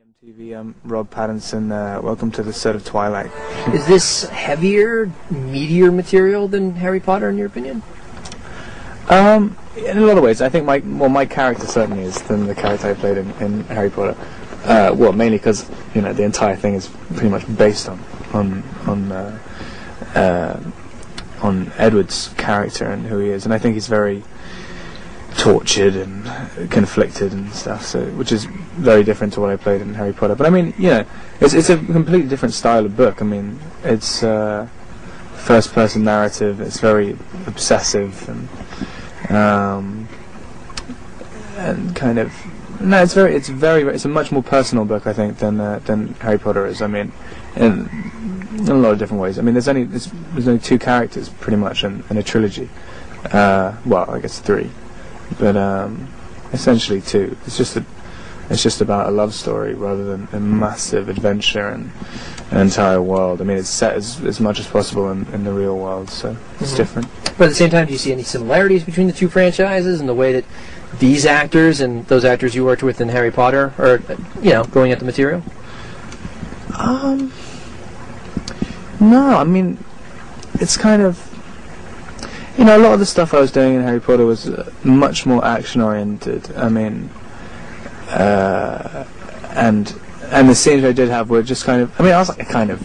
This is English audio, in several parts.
TV, I'm Rob Pattinson. Welcome to the set of Twilight. Is this heavier, meatier material than Harry Potter, in your opinion? In a lot of ways, I think my character certainly is than the character I played in Harry Potter. Well, mainly because the entire thing is pretty much based on Edward's character and who he is, and I think he's very tortured and conflicted and stuff, so which is very different to what I played in Harry Potter. But I mean, it's a completely different style of book. I mean, it's first-person narrative. It's very obsessive and kind of it's a much more personal book, I think, than Harry Potter is. I mean, in a lot of different ways. I mean, there's only two characters pretty much in a trilogy. Well, I guess three. But essentially two. It's just about a love story rather than a massive adventure and an entire world. I mean, it's set as much as possible in the real world, so it's different. But at the same time, do you see any similarities between the two franchises and the way that these actors and those actors you worked with in Harry Potter are, going at the material? No, I mean, it's kind of... a lot of the stuff I was doing in Harry Potter was much more action-oriented. I mean, and the scenes I did have were just kind of... I mean, I was like a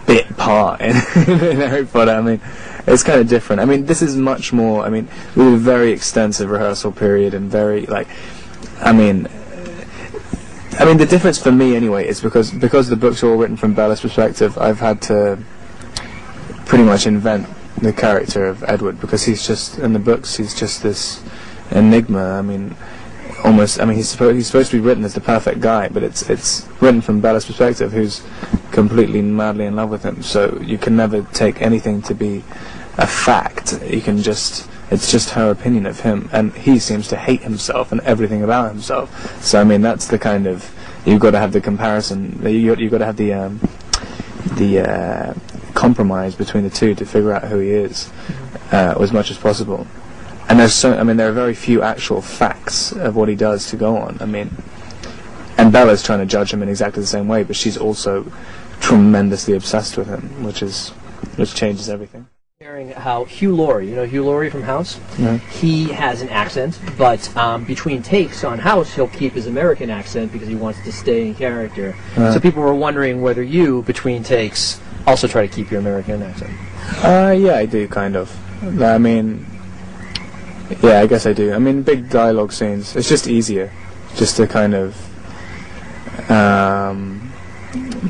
bit part in Harry Potter. I mean, it's kind of different. I mean, this is much more... I mean, we had a very extensive rehearsal period and very, I mean, the difference for me, anyway, is because the books are all written from Bella's perspective, I've had to pretty much invent the character of Edward, because he's just, in the books, he's just this enigma. I mean, almost, he's supposed to be written as the perfect guy, but it's written from Bella's perspective, who's completely madly in love with him, so you can never take anything to be a fact. It's just her opinion of him, and he seems to hate himself and everything about himself. So I mean, that's the kind of, you've got to have the comparison, you've got to have the compromise between the two to figure out who he is as much as possible. And there are very few actual facts of what he does to go on. I mean, and Bella's trying to judge him in exactly the same way, but she's also tremendously obsessed with him, which changes everything. Hearing how Hugh Laurie, Hugh Laurie from House, he has an accent, but between takes on House, he'll keep his American accent because he wants to stay in character. So people were wondering whether you, between takes, also try to keep your American accent. Yeah, I do, kind of. I mean, yeah, I guess I do. I mean, big dialogue scenes, it's just easier, just to kind of,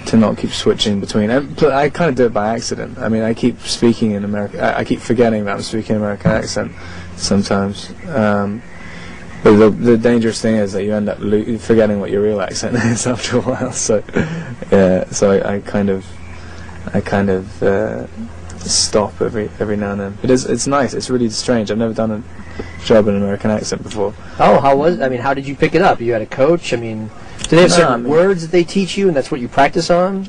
to not keep switching between. I kind of do it by accident. I mean, I keep speaking in American, I keep forgetting that I'm speaking American accent sometimes. But the dangerous thing is that you end up forgetting what your real accent is after a while. So, yeah, so I kind of stop every now and then. It's nice. It's really strange. I've never done a job in an American accent before. Oh, how did you pick it up? You had a coach? I mean, do they have certain words that they teach you, and that's what you practice on?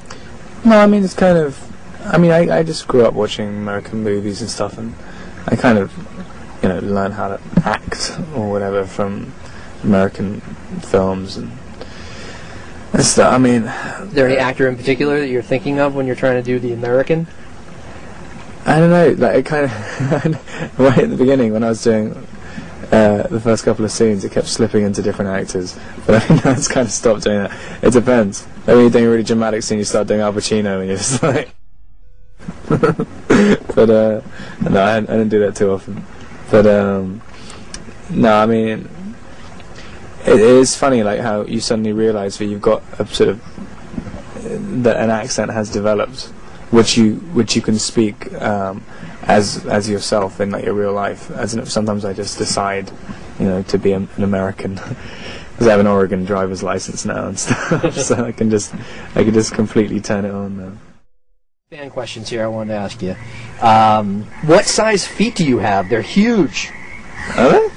No, I mean, it's kind of... I mean, I just grew up watching American movies and stuff, and I kind of, learn how to act or whatever from American films and stuff. I mean... Is there any actor in particular that you're thinking of when you're trying to do the American? I don't know, it kind of... right at the beginning, when I was doing... the first couple of scenes, it kept slipping into different actors, but I think that's kind of stopped doing that. It depends. When you're doing a really dramatic scene, you start doing Al Pacino, and you're just like... But, no, I didn't do that too often. But, no, I mean, it is funny, how you suddenly realise that you've got a sort of... that an accent has developed, which you can speak, as yourself in your real life. Sometimes I just decide, to be an American, because I have an Oregon driver's license now and stuff, so I can just completely turn it on now. Fan questions here I wanted to ask you. What size feet do you have? They're huge. Are they?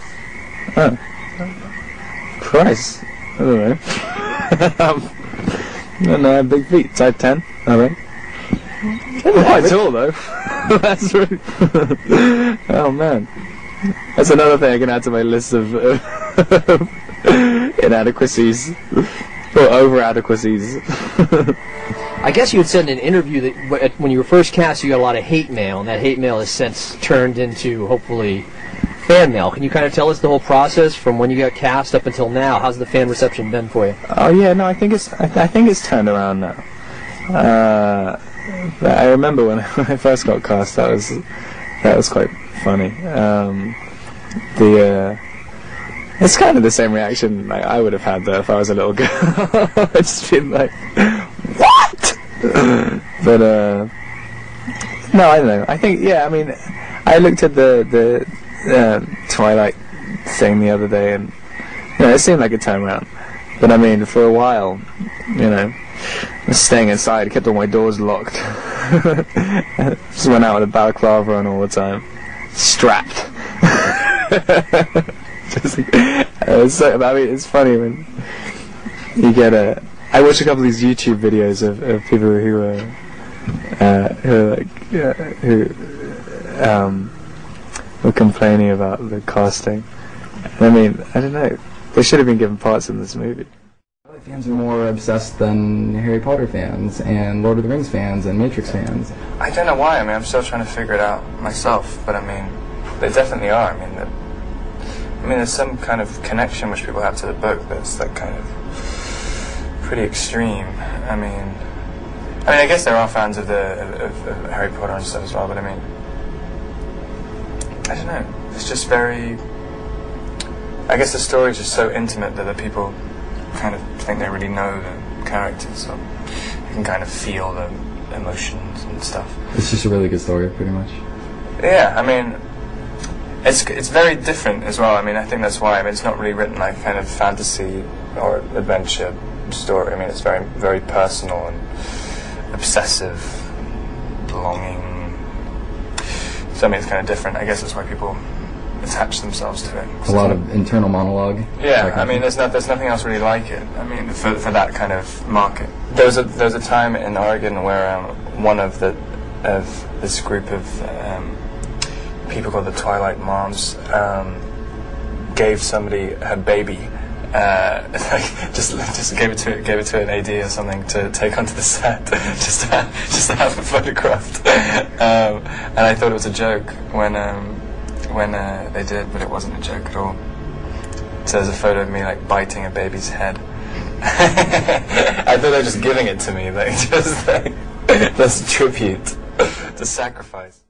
Oh. Christ. I don't know. No, I have big feet. Size 10, I think. Quite tall though. That's true. Oh man, that's another thing I can add to my list of inadequacies. Or over adequacies. I guess you had said in an interview that when you were first cast, you got a lot of hate mail, and that hate mail has since turned into, hopefully, fan mail. Can you kind of tell us the whole process from when you got cast up until now? How's the fan reception been for you? Oh yeah, no, I think it's turned around now. But I remember when I first got cast, that was quite funny. It's kind of the same reaction like I would have had though if I was a little girl. I'd just been like, what? But no, I don't know. I think I mean, I looked at the Twilight thing the other day, and it seemed like a turnaround. But I mean, for a while, I was staying inside, kept all my doors locked. Just went out with a balaclava on all the time, strapped. It's funny when you get I watched a couple of these YouTube videos of people who were complaining about the casting. I mean, I don't know. They should have been given parts in this movie. Fans are more obsessed than Harry Potter fans and Lord of the Rings fans and Matrix fans. I don't know why. I mean, I'm still trying to figure it out myself. But I mean, they definitely are. I mean, there's some kind of connection which people have to the book that's like kind of pretty extreme. I mean, I guess there are fans of of Harry Potter and stuff as well. But I mean, I don't know. It's just very. I guess the story is just so intimate that the people kind of think they really know the characters, so you can kind of feel the emotions and stuff. It's just a really good story, pretty much. Yeah, I mean, it's very different as well. I mean, I think that's why. I mean, it's not really written like kind of fantasy or adventure story. I mean, it's very, very personal and obsessive, longing. So I mean, it's kind of different. I guess that's why people attach themselves to it. A lot of internal monologue. Yeah, I mean, there's nothing else really like it. I mean, for that kind of market. There was a time in Oregon where one of this group of people called the Twilight Moms gave somebody her baby, just gave it to an AD or something to take onto the set, just to have it photographed. And I thought it was a joke when they did, but it wasn't a joke at all. So there's a photo of me like biting a baby's head. I thought they were just giving it to me, like just like that's a tribute to sacrifice.